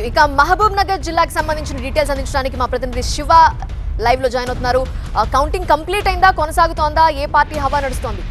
ఇక మహబూబ్ నగర్ జిల్లాకు సంబంధించిన డీటెయిల్స్ అందించడానికి మా ప్రతినిధి శివ లైవ్ లో జాయిన్ అవుతున్నారు. కౌంటింగ్ కంప్లీట్ అయిందా, కొనసాగుతోందా, ఏ పార్టీ హవా నడుస్తోంది?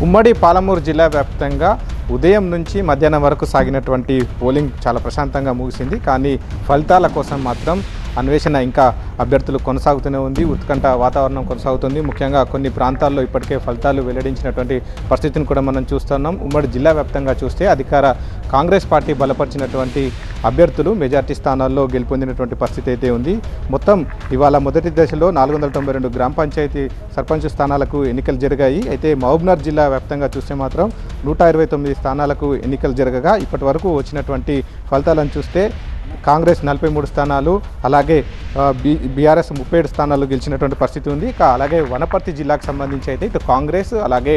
ఉమ్మడి పాలమూరు జిల్లా వ్యాప్తంగా ఉదయం నుంచి మధ్యాహ్నం వరకు సాగినటువంటి పోలింగ్ చాలా ప్రశాంతంగా ముగిసింది. కానీ ఫలితాల కోసం మాత్రం అన్వేషణ ఇంకా అభ్యర్థులు కొనసాగుతూనే ఉంది. ఉత్కంఠ వాతావరణం కొనసాగుతుంది. ముఖ్యంగా కొన్ని ప్రాంతాల్లో ఇప్పటికే ఫలితాలు వెల్లడించినటువంటి పరిస్థితిని కూడా మనం చూస్తున్నాం. ఉమ్మడి జిల్లా వ్యాప్తంగా చూస్తే అధికార కాంగ్రెస్ పార్టీ బలపరిచినటువంటి అభ్యర్థులు మెజార్టీ స్థానాల్లో గెలుపొందినటువంటి పరిస్థితి అయితే ఉంది. మొత్తం ఇవాళ మొదటి దశలో 492 గ్రామ పంచాయతీ సర్పంచ్ స్థానాలకు ఎన్నికలు జరిగాయి. అయితే మహబూబ్నగర్ జిల్లా వ్యాప్తంగా చూస్తే మాత్రం 129 స్థానాలకు ఎన్నికలు జరగగా ఇప్పటి వరకు వచ్చినటువంటి ఫలితాలను చూస్తే కాంగ్రెస్ 43 స్థానాలు, అలాగే బీఆర్ఎస్ 37 స్థానాలు గెలిచినటువంటి పరిస్థితి ఉంది. ఇక అలాగే వనపర్తి జిల్లాకు సంబంధించి అయితే ఇటు కాంగ్రెస్ అలాగే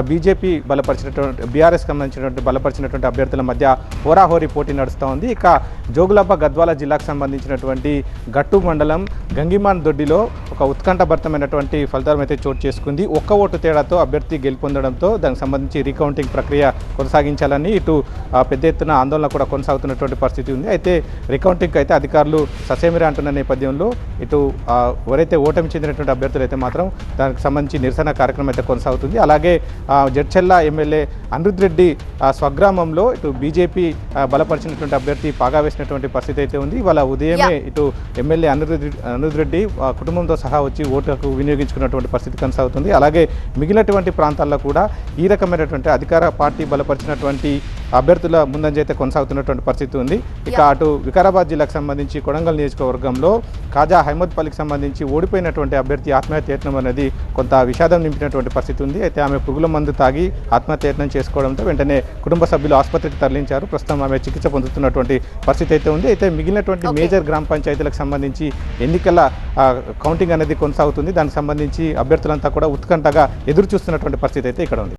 బీజేపీ బలపరిచినటువంటి బీఆర్ఎస్ సంబంధించినటువంటి బలపరిచినటువంటి అభ్యర్థుల మధ్య హోరాహోరీ పోటీ నడుస్తూ ఉంది. ఇక జోగులాంబ గద్వాల జిల్లాకు సంబంధించినటువంటి గట్టు మండలం గంగిమాన్ దొడ్డిలో ఒక ఉత్కంఠభరితమైనటువంటి ఫలితాలు అయితే చోటు చేసుకుంది. ఒక్క ఓటు తేడాతో అభ్యర్థి గెలుపొందడంతో దానికి సంబంధించి రీకౌంటింగ్ ప్రక్రియ కొనసాగించాలని ఇటు పెద్ద ఎత్తున ఆందోళన కూడా కొనసాగుతున్నటువంటి పరిస్థితి ఉంది. అయితే రికౌంటింగ్ అయితే అధికారులు ససేమిరా అంటున్న నేపథ్యంలో ఇటు ఎవరైతే ఓటమి చెందినటువంటి అభ్యర్థులు అయితే మాత్రం దానికి సంబంధించి నిరసన కార్యక్రమం అయితే కొనసాగుతుంది. అలాగే జడ్చెల్ల ఎమ్మెల్యే అనిరుద్ రెడ్డి స్వగ్రామంలో ఇటు బీజేపీ బలపరిచినటువంటి అభ్యర్థి పాగా వేసినటువంటి పరిస్థితి అయితే ఉంది. ఇవాళ ఉదయమే ఇటు ఎమ్మెల్యే అనిరుద్ రెడ్డి కుటుంబంతో సహా వచ్చి ఓటుకు వినియోగించుకున్నటువంటి పరిస్థితి కొనసాగుతుంది. అలాగే మిగిలినటువంటి ప్రాంతాల్లో కూడా ఈ రకమైనటువంటి అధికార పార్టీ బలపరిచినటువంటి అభ్యర్థుల ముందంజ అయితే కొనసాగుతున్నటువంటి పరిస్థితి ఉంది. ఇక అటు వికారాబాద్ జిల్లాకు సంబంధించి కొడంగల్ నియోజకవర్గంలో కాజా అహ్మద్పల్లికి సంబంధించి ఓడిపోయినటువంటి అభ్యర్థి ఆత్మహత్యయత్నం అనేది కొంత విషాదం నింపినటువంటి పరిస్థితి ఉంది. అయితే ఆమె పురుగుల మందు తాగి ఆత్మహత్యయత్నం చేసుకోవడంతో వెంటనే కుటుంబ సభ్యులు ఆసుపత్రికి తరలించారు. ప్రస్తుతం ఆమె చికిత్స పొందుతున్నటువంటి పరిస్థితి అయితే ఉంది. అయితే మిగిలినటువంటి మేజర్ గ్రామ పంచాయతీలకు సంబంధించి ఎన్నికల కౌంటింగ్ అనేది కొనసాగుతుంది. దానికి సంబంధించి అభ్యర్థులంతా కూడా ఉత్కంఠగా ఎదురు చూస్తున్నటువంటి పరిస్థితి అయితే ఇక్కడ ఉంది.